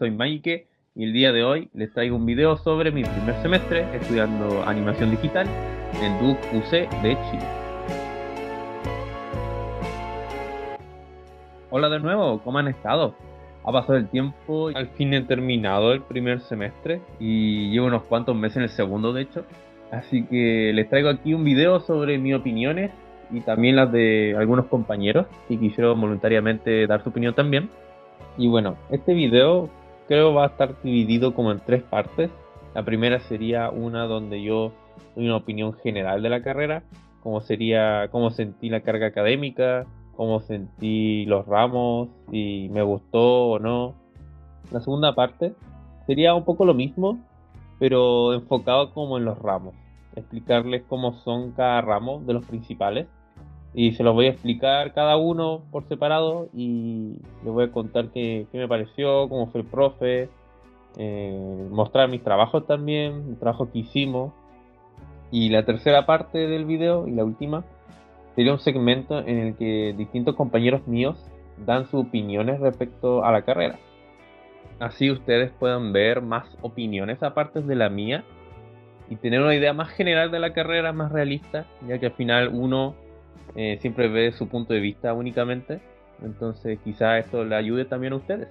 soy Maike y el día de hoy les traigo un video sobre mi primer semestre estudiando animación digital en Duke UC de Chile. Hola de nuevo, ¿cómo han estado? Ha pasado el tiempo, al fin he terminado el primer semestre y llevo unos cuantos meses en el segundo de hecho. Así que les traigo aquí un video sobre mis opiniones y también las de algunos compañeros que quisieron voluntariamente dar su opinión también. Y bueno, este video creo va a estar dividido como en tres partes. La primera sería una donde yo doy una opinión general de la carrera, como sería cómo sentí la carga académica, cómo sentí los ramos, si me gustó o no. La segunda parte sería un poco lo mismo, pero enfocado como en los ramos, explicarles cómo son cada ramo de los principales y se los voy a explicar cada uno por separado y les voy a contar qué me pareció, cómo fue el profe, mostrar mis trabajos también, el trabajo que hicimos. Y la tercera parte del video y la última sería un segmento en el que distintos compañeros míos dan sus opiniones respecto a la carrera. Así ustedes puedan ver más opiniones aparte de la mía y tener una idea más general de la carrera, más realista, ya que al final uno siempre ve su punto de vista únicamente. Entonces quizá esto le ayude también a ustedes.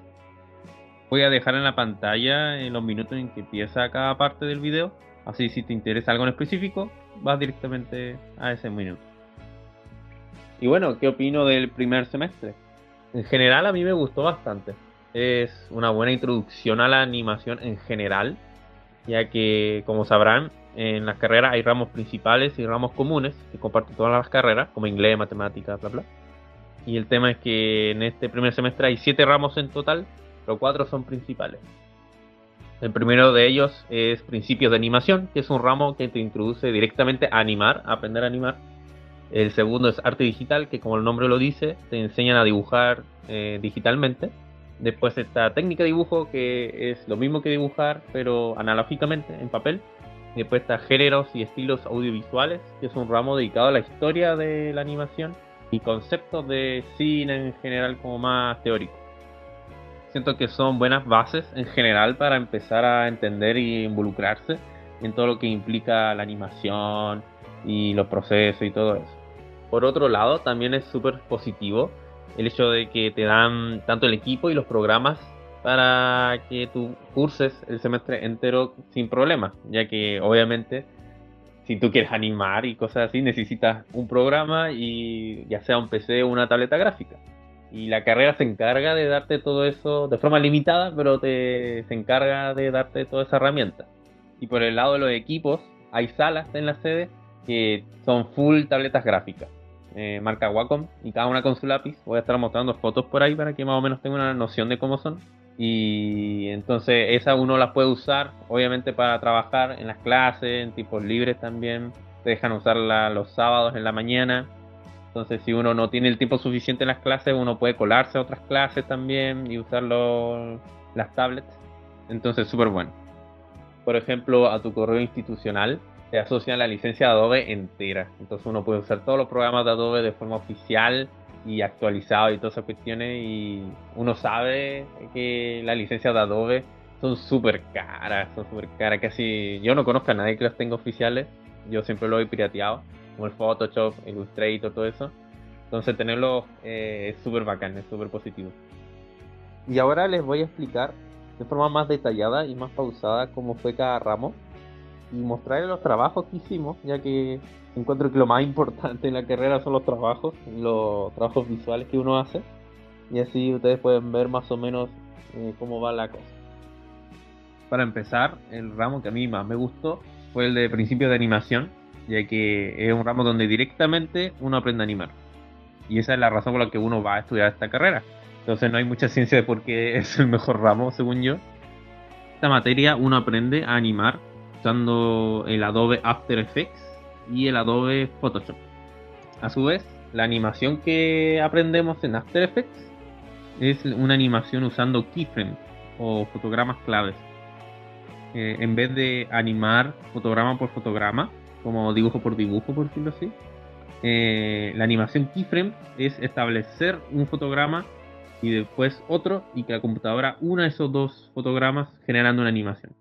Voy a dejar en la pantalla en los minutos en que empieza cada parte del video. Así si te interesa algo en específico, vas directamente a ese minuto. Y bueno, ¿qué opino del primer semestre? En general a mí me gustó bastante. Es una buena introducción a la animación en general, ya que, como sabrán, en las carreras hay ramos principales y ramos comunes que comparten todas las carreras, como inglés, matemáticas, bla, bla. Y el tema es que en este primer semestre hay 7 ramos en total, pero 4 son principales. El primero de ellos es Principios de Animación, que es un ramo que te introduce directamente a animar, a aprender a animar. El segundo es Arte Digital, que como el nombre lo dice, te enseñan a dibujar digitalmente. Después está Técnica de Dibujo, que es lo mismo que dibujar, pero analógicamente, en papel. Después está Géneros y Estilos Audiovisuales, que es un ramo dedicado a la historia de la animación y conceptos de cine en general como más teórico. Siento que son buenas bases en general para empezar a entender y involucrarse en todo lo que implica la animación y los procesos y todo eso. Por otro lado, también es súper positivo el hecho de que te dan tanto el equipo y los programas para que tú curses el semestre entero sin problemas, ya que obviamente si tú quieres animar y cosas así necesitas un programa y ya sea un PC o una tableta gráfica. Y la carrera se encarga de darte todo eso de forma limitada, pero se encarga de darte toda esa herramienta. Y por el lado de los equipos, hay salas en la sede que son full tabletas gráficas, marca Wacom, y cada una con su lápiz. Voy a estar mostrando fotos por ahí para que más o menos tenga una noción de cómo son. Y entonces esa uno las puede usar, obviamente, para trabajar en las clases, en tipos libres también. Te dejan usarla los sábados en la mañana. Entonces, si uno no tiene el tiempo suficiente en las clases, uno puede colarse a otras clases también y usar las tablets. Entonces, súper bueno. Por ejemplo, a tu correo institucional te asocian la licencia de Adobe entera. Entonces, uno puede usar todos los programas de Adobe de forma oficial y actualizado y todas esas cuestiones. Y uno sabe que las licencias de Adobe son súper caras, son súper caras. Casi yo no conozco a nadie que las tenga oficiales. Yo siempre lo he pirateado, como el Photoshop, el Illustrator, todo eso. Entonces tenerlo es súper bacán, es súper positivo. Y ahora les voy a explicar de forma más detallada y más pausada cómo fue cada ramo y mostrarles los trabajos que hicimos, ya que encuentro que lo más importante en la carrera son los trabajos visuales que uno hace, y así ustedes pueden ver más o menos cómo va la cosa. Para empezar, el ramo que a mí más me gustó fue el de Principios de Animación, ya que es un ramo donde directamente uno aprende a animar. Y esa es la razón por la que uno va a estudiar esta carrera. Entonces no hay mucha ciencia de por qué es el mejor ramo, según yo. Esta materia uno aprende a animar usando el Adobe After Effects y el Adobe Photoshop. A su vez, la animación que aprendemos en After Effects es una animación usando keyframes o fotogramas claves. En vez de animar fotograma por fotograma, como dibujo por dibujo, por decirlo así, la animación keyframe es establecer un fotograma y después otro, y que la computadora una esos dos fotogramas generando una animación.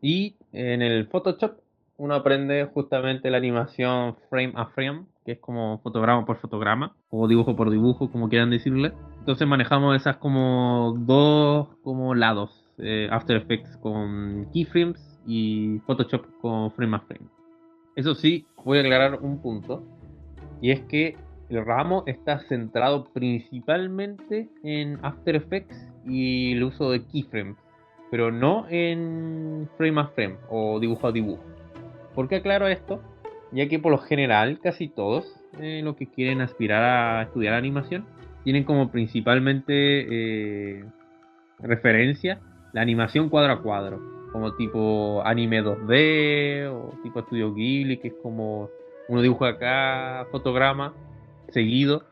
Y en el Photoshop uno aprende justamente la animación frame a frame, que es como fotograma por fotograma, o dibujo por dibujo, como quieran decirle. Entonces manejamos esas como dos como lados, After Effects con keyframes y Photoshop con frame a frame. Eso sí, voy a aclarar un punto, y es que el ramo está centrado principalmente en After Effects y el uso de keyframes, pero no en frame a frame o dibujo a dibujo. ¿Por qué aclaro esto? Ya que por lo general casi todos los que quieren aspirar a estudiar animación tienen como principalmente referencia la animación cuadro a cuadro, como tipo anime 2D o tipo estudio Ghibli, que es como uno dibuja acá fotograma seguido,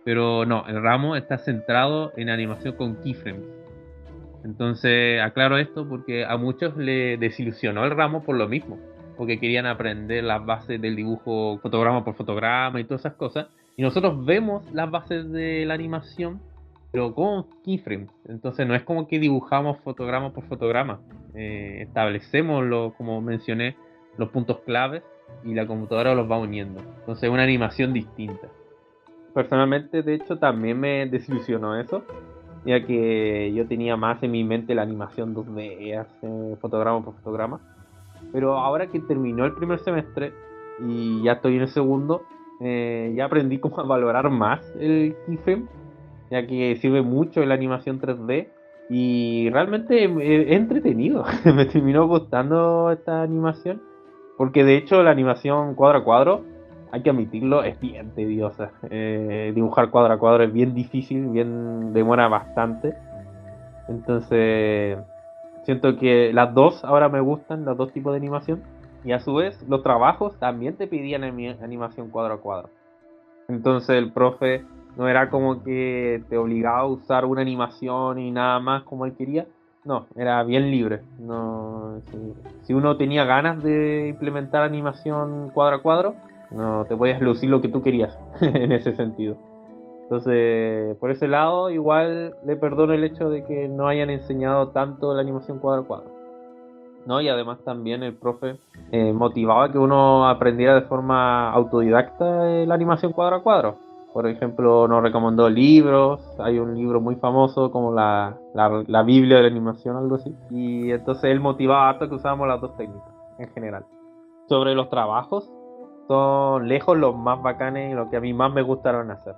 pero no, el ramo está centrado en animación con keyframes. Entonces aclaro esto porque a muchos le desilusionó el ramo por lo mismo, porque querían aprender las bases del dibujo fotograma por fotograma y todas esas cosas, y nosotros vemos las bases de la animación pero con keyframes. Entonces no es como que dibujamos fotograma por fotograma. Establecemos, como mencioné, los puntos claves y la computadora los va uniendo. Entonces es una animación distinta. Personalmente, de hecho, también me desilusionó eso, ya que yo tenía más en mi mente la animación 2D, fotograma por fotograma. Pero ahora que terminó el primer semestre y ya estoy en el segundo, ya aprendí cómo a valorar más el keyframe, ya que sirve mucho en la animación 3D y realmente es entretenido. Me terminó gustando esta animación, porque de hecho la animación cuadro a cuadro, hay que admitirlo, es bien tediosa. Dibujar cuadro a cuadro es bien difícil, bien demora bastante. Entonces, siento que las dos ahora me gustan, los dos tipos de animación. Y a su vez, los trabajos también te pedían animación cuadro a cuadro. Entonces el profe no era como que te obligaba a usar una animación y nada más como él quería. No, era bien libre. No, si uno tenía ganas de implementar animación cuadro a cuadro, no te podías lucir lo que tú querías en ese sentido. Entonces, por ese lado, igual le perdono el hecho de que no hayan enseñado tanto la animación cuadro a cuadro. ¿No? Y además también el profe motivaba que uno aprendiera de forma autodidacta la animación cuadro a cuadro. Por ejemplo, nos recomendó libros, hay un libro muy famoso como la Biblia de la animación, algo así. Y entonces él motivaba harto que usáramos las dos técnicas en general. Sobre los trabajos, son lejos los más bacanes y los que a mí más me gustaron hacer.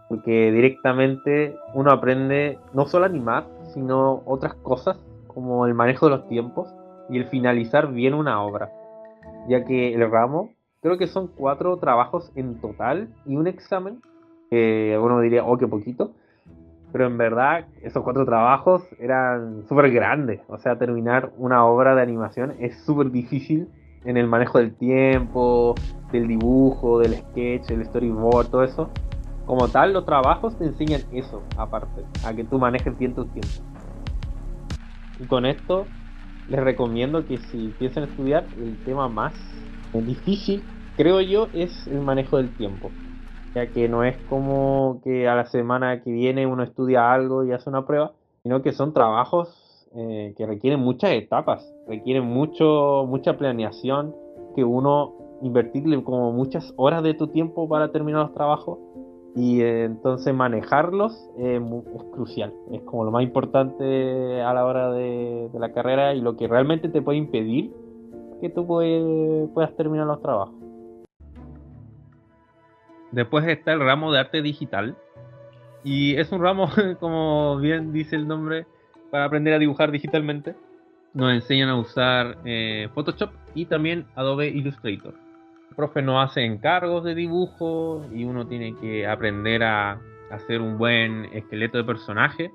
Porque directamente uno aprende no solo a animar, sino otras cosas como el manejo de los tiempos y el finalizar bien una obra, ya que el ramo creo que son 4 trabajos en total y un examen, que uno diría, oh, qué poquito, pero en verdad esos 4 trabajos eran súper grandes, o sea, terminar una obra de animación es súper difícil en el manejo del tiempo, del dibujo, del sketch, el storyboard, todo eso. Como tal, los trabajos te enseñan eso, aparte, a que tú manejes bien tus tiempos. Y con esto les recomiendo que si piensan estudiar, el tema más difícil, creo yo, es el manejo del tiempo. Ya que no es como que a la semana que viene uno estudia algo y hace una prueba, sino que son trabajos que requieren muchas etapas, requieren mucha planeación, que uno invertirle como muchas horas de tu tiempo para terminar los trabajos y entonces manejarlos es crucial, es como lo más importante a la hora de la carrera y lo que realmente te puede impedir que tú puedas terminar los trabajos. Después está el ramo de arte digital y es un ramo, como bien dice el nombre, para aprender a dibujar digitalmente. Nos enseñan a usar Photoshop y también Adobe Illustrator. El profe nos hace encargos de dibujo y uno tiene que aprender a hacer un buen esqueleto de personaje.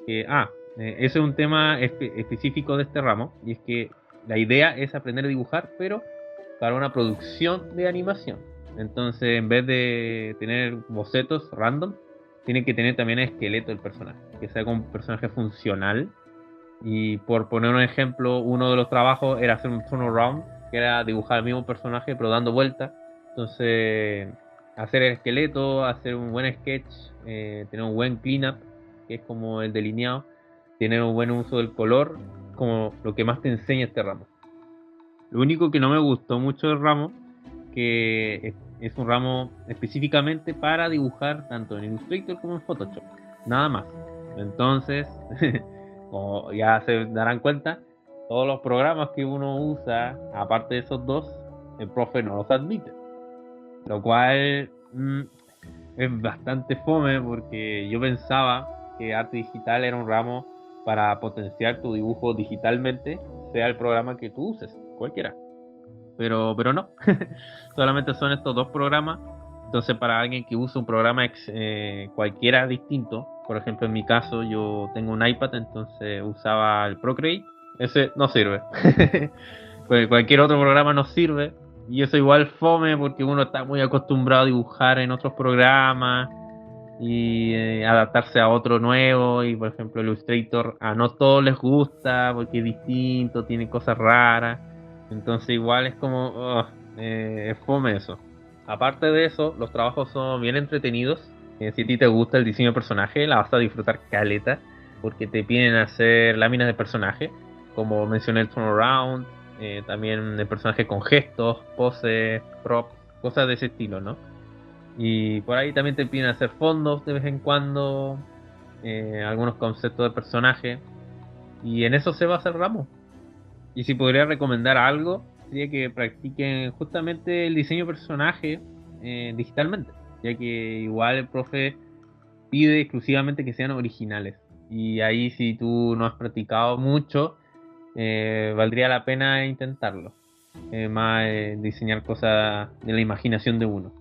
Ese es un tema específico de este ramo, y es que la idea es aprender a dibujar, pero para una producción de animación. Entonces, en vez de tener bocetos random, tiene que tener también el esqueleto del personaje, que sea como un personaje funcional. Y por poner un ejemplo, uno de los trabajos era hacer un turnaround, que era dibujar el mismo personaje pero dando vueltas. Entonces, hacer el esqueleto, hacer un buen sketch, tener un buen cleanup que es como el delineado, tiene un buen uso del color, como lo que más te enseña este ramo. Lo único que no me gustó mucho del ramo, que es un ramo específicamente para dibujar tanto en Illustrator como en Photoshop, nada más. Entonces, como ya se darán cuenta, todos los programas que uno usa, aparte de esos dos, el profe no los admite. Lo cual es bastante fome porque yo pensaba que arte digital era un ramo para potenciar tu dibujo digitalmente, sea el programa que tú uses, cualquiera. Pero no, solamente son estos dos programas. Entonces, para alguien que usa un programa cualquiera distinto, por ejemplo, en mi caso, yo tengo un iPad, entonces usaba el Procreate, ese no sirve. Pues cualquier otro programa no sirve. Y eso igual fome porque uno está muy acostumbrado a dibujar en otros programas y adaptarse a otro nuevo. Y por ejemplo, Illustrator a no todos les gusta porque es distinto, tiene cosas raras. Entonces, igual es como, es fome eso. Aparte de eso, los trabajos son bien entretenidos. Si a ti te gusta el diseño de personaje, la vas a disfrutar caleta porque te piden hacer láminas de personaje, como mencioné el turnaround, también de personajes con gestos, poses, props, cosas de ese estilo, ¿no? Y por ahí también te piden hacer fondos de vez en cuando, algunos conceptos de personaje, y en eso se basa el ramo. Y si podría recomendar algo, sería que practiquen justamente el diseño de personaje digitalmente, ya que igual el profe pide exclusivamente que sean originales. Y ahí si tú no has practicado mucho, valdría la pena intentarlo. Más diseñar cosas de la imaginación de uno.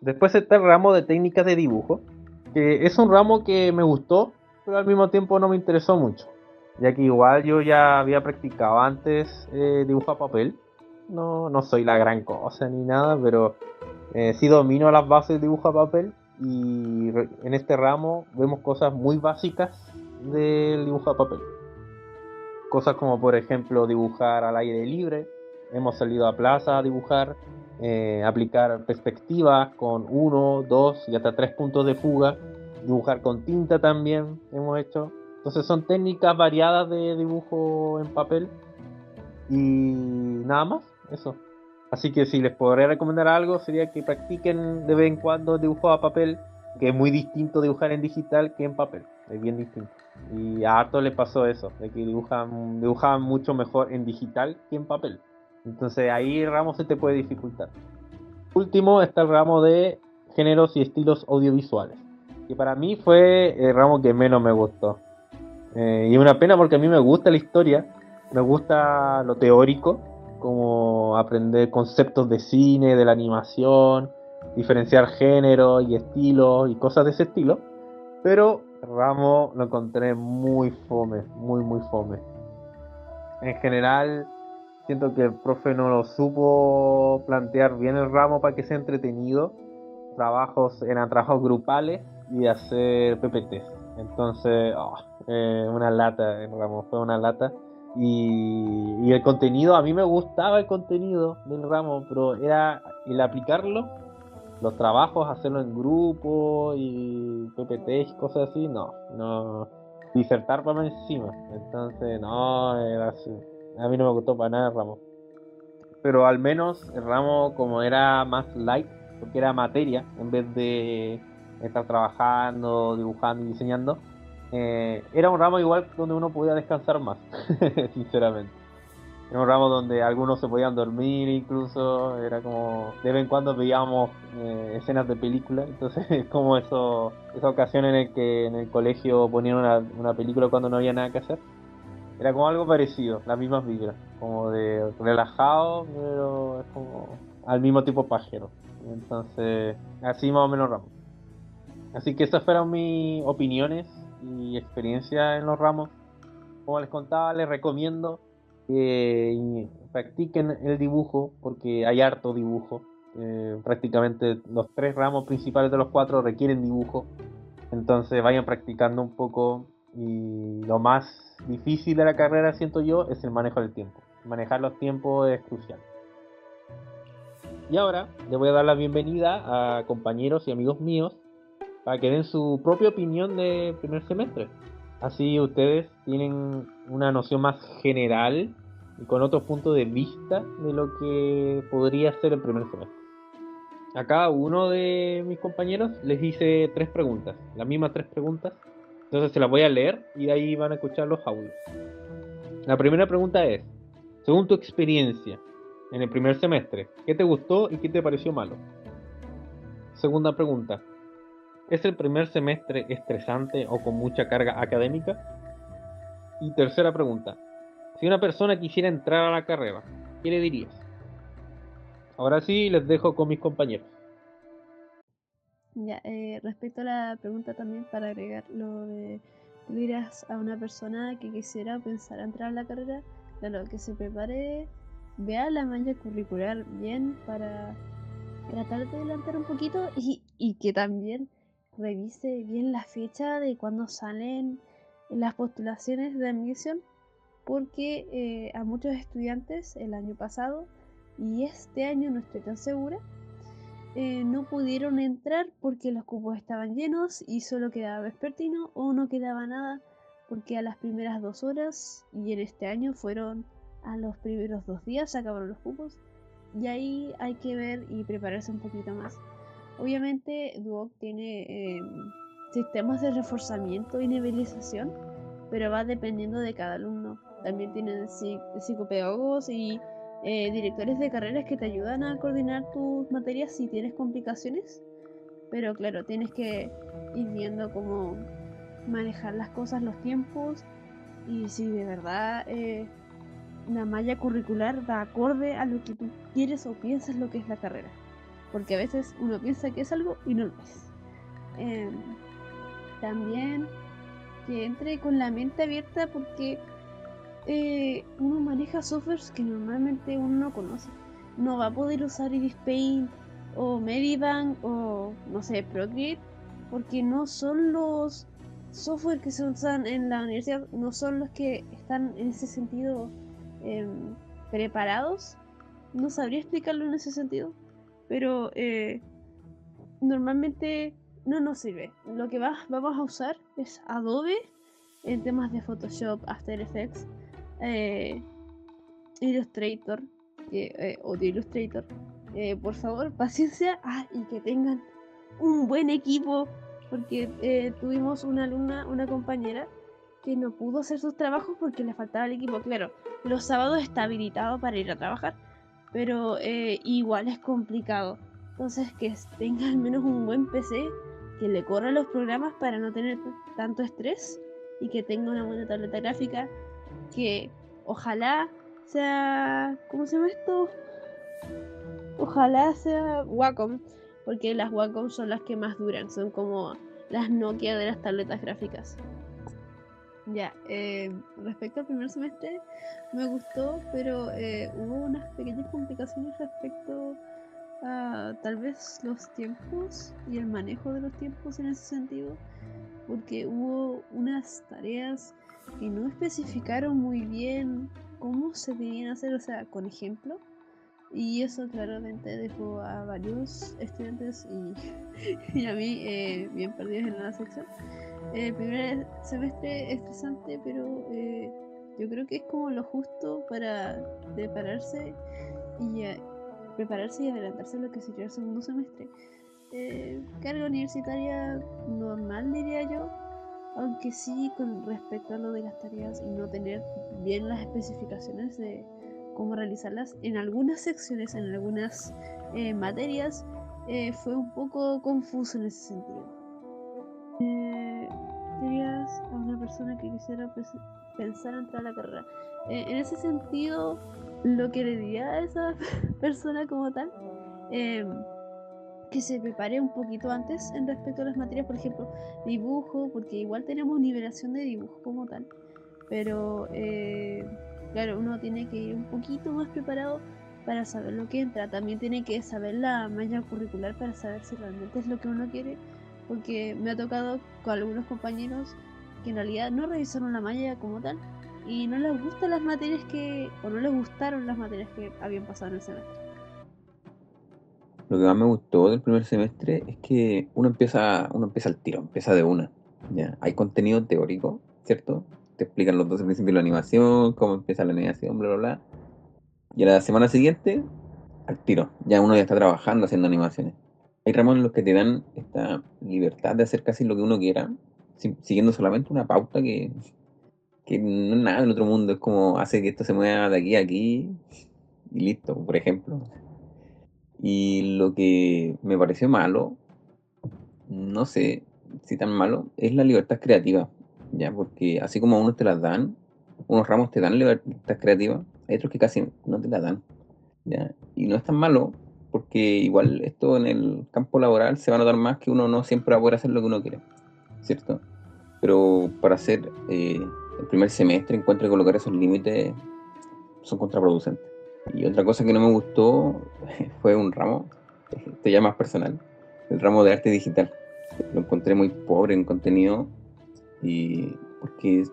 Después está el ramo de técnicas de dibujo, que es un ramo que me gustó, pero al mismo tiempo no me interesó mucho, ya que igual yo ya había practicado antes dibujo a papel. No soy la gran cosa ni nada, pero sí domino las bases de dibujo a papel y en este ramo vemos cosas muy básicas del dibujo a papel. Cosas como por ejemplo dibujar al aire libre, hemos salido a plaza a dibujar, aplicar perspectivas con uno, dos y hasta tres puntos de fuga, dibujar con tinta también hemos hecho. Entonces son técnicas variadas de dibujo en papel y nada más, eso. Así que si les podría recomendar algo sería que practiquen de vez en cuando dibujo a papel, que es muy distinto dibujar en digital que en papel, es bien distinto. Y a harto les pasó eso, de que dibujaban mucho mejor en digital que en papel. Entonces ahí el ramo se te puede dificultar. Último está el ramo de géneros y estilos audiovisuales, que para mí fue el ramo que menos me gustó. Y es una pena porque a mí me gusta la historia, me gusta lo teórico, como aprender conceptos de cine, de la animación, diferenciar género y estilos y cosas de ese estilo. Pero el ramo lo encontré muy fome, muy fome. En general, siento que el profe no lo supo plantear bien el ramo para que sea entretenido. Eran trabajos grupales y hacer PPTs. Entonces, una lata, el ramo fue una lata. Y el contenido, a mí me gustaba el contenido del ramo, pero era el aplicarlo, los trabajos, hacerlo en grupo y PPTs y cosas así, no, disertar para encima. Entonces, no, era así. A mí no me gustó para nada el ramo. Pero al menos el ramo, como era más light, porque era materia, en vez de estar trabajando, dibujando y diseñando, era un ramo igual donde uno podía descansar más, sinceramente. Era un ramo donde algunos se podían dormir incluso, era como, de vez en cuando veíamos escenas de película, entonces como esa ocasión en el que en el colegio ponían una película cuando no había nada que hacer. Era como algo parecido, las mismas vibras, como de relajado, pero es como al mismo tipo pajero. Entonces, así más o menos ramos. Así que esas fueron mis opiniones y experiencias en los ramos. Como les contaba, les recomiendo que practiquen el dibujo, porque hay harto dibujo. Prácticamente los tres ramos principales de los cuatro requieren dibujo. Entonces vayan practicando un poco y lo más difícil de la carrera, siento yo, es el manejo del tiempo. Manejar los tiempos es crucial. Y ahora le voy a dar la bienvenida a compañeros y amigos míos para que den su propia opinión de primer semestre. Así ustedes tienen una noción más general y con otro punto de vista de lo que podría ser el primer semestre. A cada uno de mis compañeros les hice 3 preguntas, las mismas 3 preguntas. Entonces se las voy a leer y de ahí van a escuchar los audios. La primera pregunta es, según tu experiencia en el primer semestre, ¿qué te gustó y qué te pareció malo? Segunda pregunta, ¿es el primer semestre estresante o con mucha carga académica? Y tercera pregunta, si una persona quisiera entrar a la carrera, ¿qué le dirías? Ahora sí, les dejo con mis compañeros. Ya, respecto a la pregunta también para agregar lo de ¿tú dirías a una persona que quisiera pensar entrar a la carrera? Claro, que se prepare, vea la malla curricular bien para tratar de adelantar un poquito y que también revise bien la fecha de cuando salen las postulaciones de admisión, porque a muchos estudiantes el año pasado y este año no estoy tan segura, no pudieron entrar porque los cupos estaban llenos y solo quedaba vespertino o no quedaba nada porque a las primeras 2 horas y en este año fueron a los primeros 2 días se acabaron los cupos y ahí hay que ver y prepararse un poquito más. Obviamente Duoc tiene sistemas de reforzamiento y nivelización, pero va dependiendo de cada alumno. También tienen psicopedagogos y directores de carreras que te ayudan a coordinar tus materias si tienes complicaciones, pero claro, tienes que ir viendo cómo manejar las cosas, los tiempos y si de verdad la malla curricular va acorde a lo que tú quieres o piensas lo que es la carrera, porque a veces uno piensa que es algo y no lo es. Em, También que entre con la mente abierta porque uno maneja softwares que normalmente uno no conoce. No va a poder usar Iris Paint o Medibank o no sé, Procreate porque no son los software que se usan en la universidad, no son los que están en ese sentido em, preparados. No sabría explicarlo en ese sentido, pero normalmente no nos sirve. Lo que vamos a usar es Adobe en temas de Photoshop, After Effects, eh, Illustrator, odio Illustrator. Por favor, paciencia y que tengan un buen equipo, porque tuvimos una alumna, una compañera, que no pudo hacer sus trabajos porque le faltaba el equipo. Claro, los sábados está habilitado para ir a trabajar, pero igual es complicado. Entonces, que tenga al menos un buen PC, que le corra los programas para no tener tanto estrés y que tenga una buena tableta gráfica, que ojalá sea, ¿cómo se llama esto? Ojalá sea Wacom, porque las Wacom son las que más duran, son como las Nokia de las tabletas gráficas. Ya, respecto al primer semestre, me gustó, pero hubo unas pequeñas complicaciones respecto a tal vez los tiempos y el manejo de los tiempos en ese sentido, porque hubo unas tareas que no especificaron muy bien cómo se debían hacer, o sea, con ejemplo. Y eso claramente dejó a varios estudiantes y a mí bien perdidos en la sección. El primer semestre estresante, pero yo creo que es como lo justo para prepararse y prepararse y adelantarse a lo que sería el segundo semestre. Carga universitaria normal, diría yo, aunque sí con respecto a lo de las tareas y no tener bien las especificaciones de cómo realizarlas en algunas secciones, en algunas materias, fue un poco confuso en ese sentido. Dirías a una persona que quisiera pensar entrar a la carrera. En ese sentido, lo que le diría a esa persona como tal, eh, que se prepare un poquito antes en respecto a las materias, por ejemplo, dibujo, porque igual tenemos nivelación de dibujo como tal, pero claro, uno tiene que ir un poquito más preparado para saber lo que entra, también tiene que saber la malla curricular para saber si realmente es lo que uno quiere, porque me ha tocado con algunos compañeros que en realidad no revisaron la malla como tal y no les gustan las materias o no les gustaron las materias que habían pasado en el semestre. Lo que más me gustó del primer semestre es que uno empieza al tiro, empieza de una. ¿Ya? Hay contenido teórico, ¿cierto? Te explican los 12 principios de la animación, cómo empieza la animación, bla, bla, bla. Y a la semana siguiente, al tiro. Ya uno ya está trabajando haciendo animaciones. Hay ramos en los que te dan esta libertad de hacer casi lo que uno quiera, siguiendo solamente una pauta que no es nada del otro mundo. Es como hace que esto se mueva de aquí a aquí y listo, por ejemplo. Y lo que me pareció malo, no sé si tan malo, es la libertad creativa, ¿ya? Porque así como a unos te las dan, unos ramos te dan libertad creativa, hay otros que casi no te la dan, ¿ya? Y no es tan malo, porque igual esto en el campo laboral se va a notar más que uno no siempre va a poder hacer lo que uno quiere, ¿cierto? Pero para hacer el primer semestre encuentro que colocar esos límites son contraproducentes. Y otra cosa que no me gustó fue un ramo, esto ya más personal, el ramo de arte digital. Lo encontré muy pobre en contenido y porque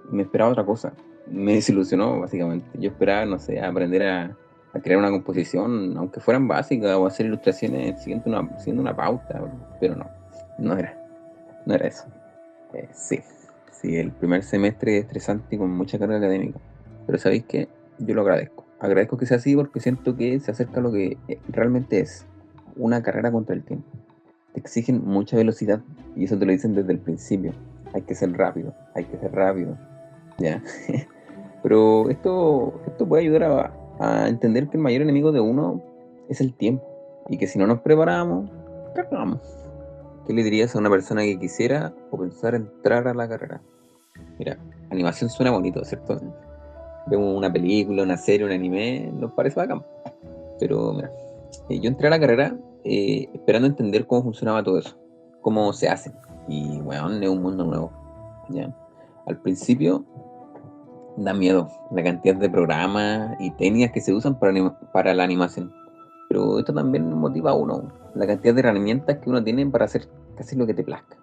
me esperaba otra cosa. Me desilusionó básicamente. Yo esperaba, no sé, aprender a crear una composición, aunque fueran básicas, o hacer ilustraciones siguiendo una pauta, pero no, no era, no era eso. Sí, sí, el primer semestre es estresante y con mucha carga académica. Pero ¿sabéis qué? Yo lo agradezco. Agradezco que sea así porque siento que se acerca a lo que realmente es una carrera contra el tiempo. Te exigen mucha velocidad y eso te lo dicen desde el principio. Hay que ser rápido, hay que ser rápido, ¿ya? Pero esto puede ayudar a entender que el mayor enemigo de uno es el tiempo y que si no nos preparamos, cagamos. ¿Qué le dirías a una persona que quisiera o pensar entrar a la carrera? Mira, animación suena bonito, ¿cierto? Vemos una película, una serie, un anime, nos parece bacán. Pero mira, yo entré a la carrera esperando entender cómo funcionaba todo eso, cómo se hace. Y bueno, es un mundo nuevo. ¿Ya? Al principio da miedo la cantidad de programas y técnicas que se usan para la animación. Pero esto también motiva a uno, la cantidad de herramientas que uno tiene para hacer casi lo que te plazca.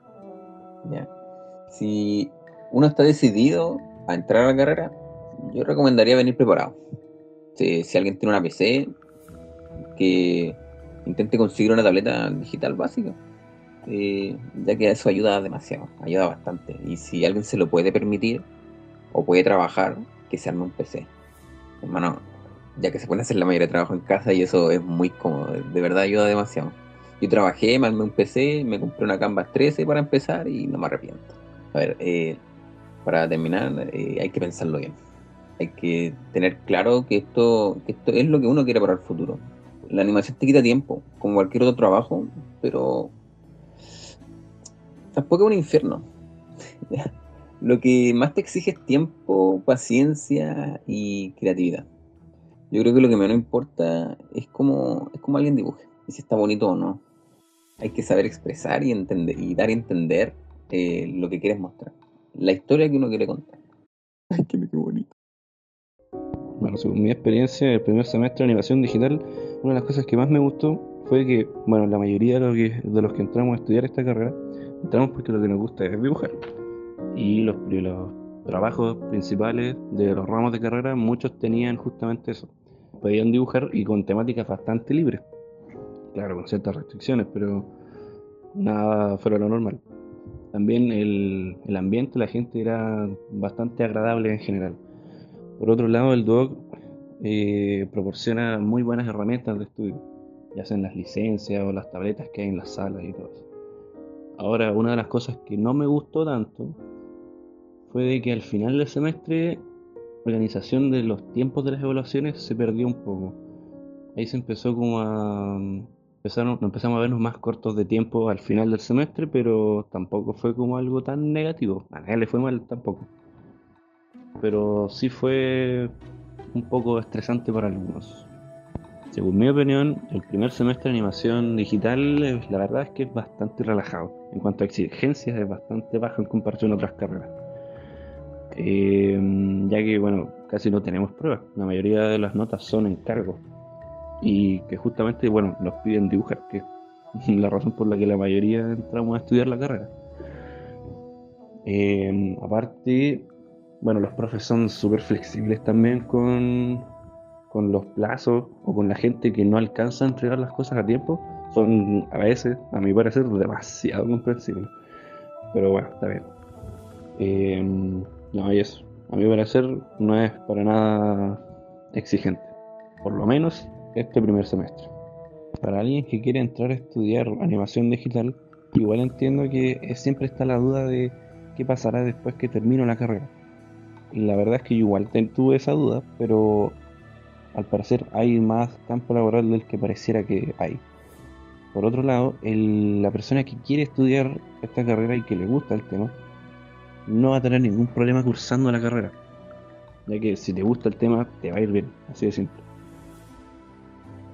¿Ya? Si uno está decidido a entrar a la carrera, yo recomendaría venir preparado. Si alguien tiene una PC, que intente conseguir una tableta digital básica, ya que eso ayuda demasiado, ayuda bastante. Y si alguien se lo puede permitir o puede trabajar, que se arme un PC. Hermano, ya que se puede hacer la mayoría de trabajo en casa y eso es muy cómodo, de verdad ayuda demasiado. Yo trabajé, me armé un PC, me compré una Canvas 13 para empezar y no me arrepiento. A ver, para terminar, hay que pensarlo bien. Hay que tener claro que esto es lo que uno quiere para el futuro. La animación te quita tiempo, como cualquier otro trabajo, pero tampoco es un infierno. Lo que más te exige es tiempo, paciencia y creatividad. Yo creo que lo que menos importa es cómo alguien dibuje, y si está bonito o no. Hay que saber expresar y entender y dar a entender lo que quieres mostrar, la historia que uno quiere contar. Ay, qué bonito. Bueno, según mi experiencia, el primer semestre de animación digital, una de las cosas que más me gustó fue que, bueno, la mayoría de los que entramos a estudiar esta carrera, entramos porque lo que nos gusta es dibujar. Y los trabajos principales de los ramos de carrera, muchos tenían justamente eso. Podían dibujar y con temáticas bastante libres. Claro, con ciertas restricciones, pero nada fuera de lo normal. También el ambiente, la gente era bastante agradable en general. Por otro lado, el DOC proporciona muy buenas herramientas de estudio, ya sean las licencias o las tabletas que hay en las salas y todo eso. Ahora, una de las cosas que no me gustó tanto fue de que al final del semestre la organización de los tiempos de las evaluaciones se perdió un poco. Ahí se empezó como nos empezamos a vernos más cortos de tiempo al final del semestre, pero tampoco fue como algo tan negativo. A nadie le fue mal tampoco. Pero sí fue un poco estresante para algunos. Según mi opinión, el primer semestre de animación digital, la verdad es que es bastante relajado. En cuanto a exigencias, es bastante bajo en comparación a otras carreras. Ya que, bueno, casi no tenemos pruebas. La mayoría de las notas son encargos. Y que justamente, bueno, nos piden dibujar, que es la razón por la que la mayoría entramos a estudiar la carrera. Aparte, bueno, los profes son súper flexibles también con los plazos o con la gente que no alcanza a entregar las cosas a tiempo. son a veces, a mi parecer, demasiado comprensibles. Pero bueno, está bien. No, y eso, a mi parecer, no es para nada exigente. Por lo menos este primer semestre. Para alguien que quiere entrar a estudiar animación digital, igual entiendo que siempre está la duda de qué pasará después que termino la carrera. Y la verdad es que yo igual tuve esa duda, pero al parecer hay más campo laboral del que pareciera que hay. Por otro lado, la persona que quiere estudiar esta carrera y que le gusta el tema, no va a tener ningún problema cursando la carrera, ya que si te gusta el tema, te va a ir bien, así de simple.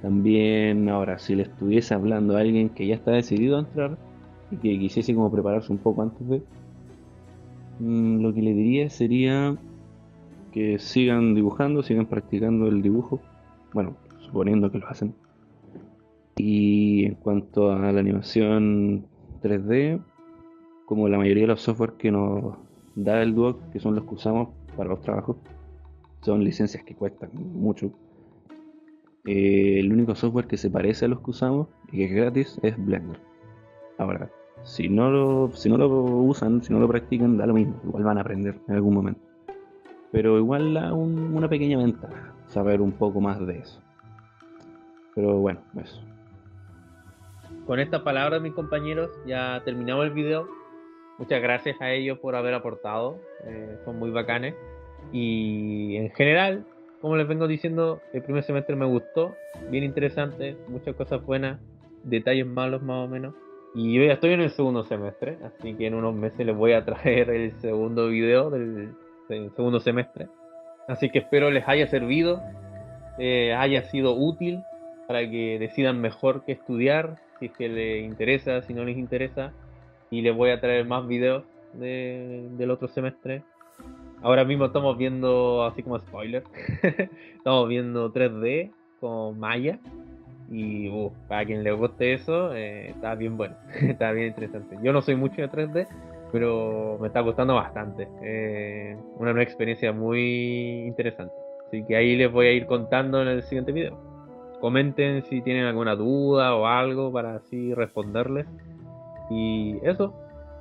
También ahora, si le estuviese hablando a alguien que ya está decidido a entrar y que quisiese como prepararse un poco antes de, lo que le diría sería que sigan dibujando, sigan practicando el dibujo, bueno, suponiendo que lo hacen. Y en cuanto a la animación 3D, como la mayoría de los software que nos da el Duoc, que son los que usamos para los trabajos, son licencias que cuestan mucho. El único software que se parece a los que usamos y que es gratis es Blender. Ahora, si no lo usan, si no lo practican, da lo mismo, igual van a aprender en algún momento. Pero igual da una pequeña ventaja, saber un poco más de eso. Pero bueno, eso. Con estas palabras, mis compañeros, ya terminamos el video. Muchas gracias a ellos por haber aportado, son muy bacanes. Y en general, como les vengo diciendo, el primer semestre me gustó, bien interesante, muchas cosas buenas, detalles malos más o menos. Y yo ya estoy en el segundo semestre, así que en unos meses les voy a traer el segundo video del segundo semestre. Así que espero les haya servido, haya sido útil para que decidan mejor qué estudiar, si es que les interesa, si no les interesa. Y les voy a traer más videos del otro semestre. Ahora mismo estamos viendo, así como spoiler, estamos viendo 3D con Maya. Y para quien le guste eso, está bien bueno, está bien interesante. Yo no soy mucho de 3D, pero me está gustando bastante. Una nueva experiencia muy interesante. Así que ahí les voy a ir contando en el siguiente video. Comenten si tienen alguna duda o algo para así responderles. Y eso,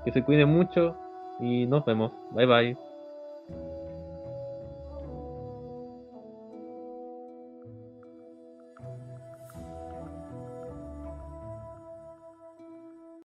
que se cuiden mucho y nos vemos. Bye bye.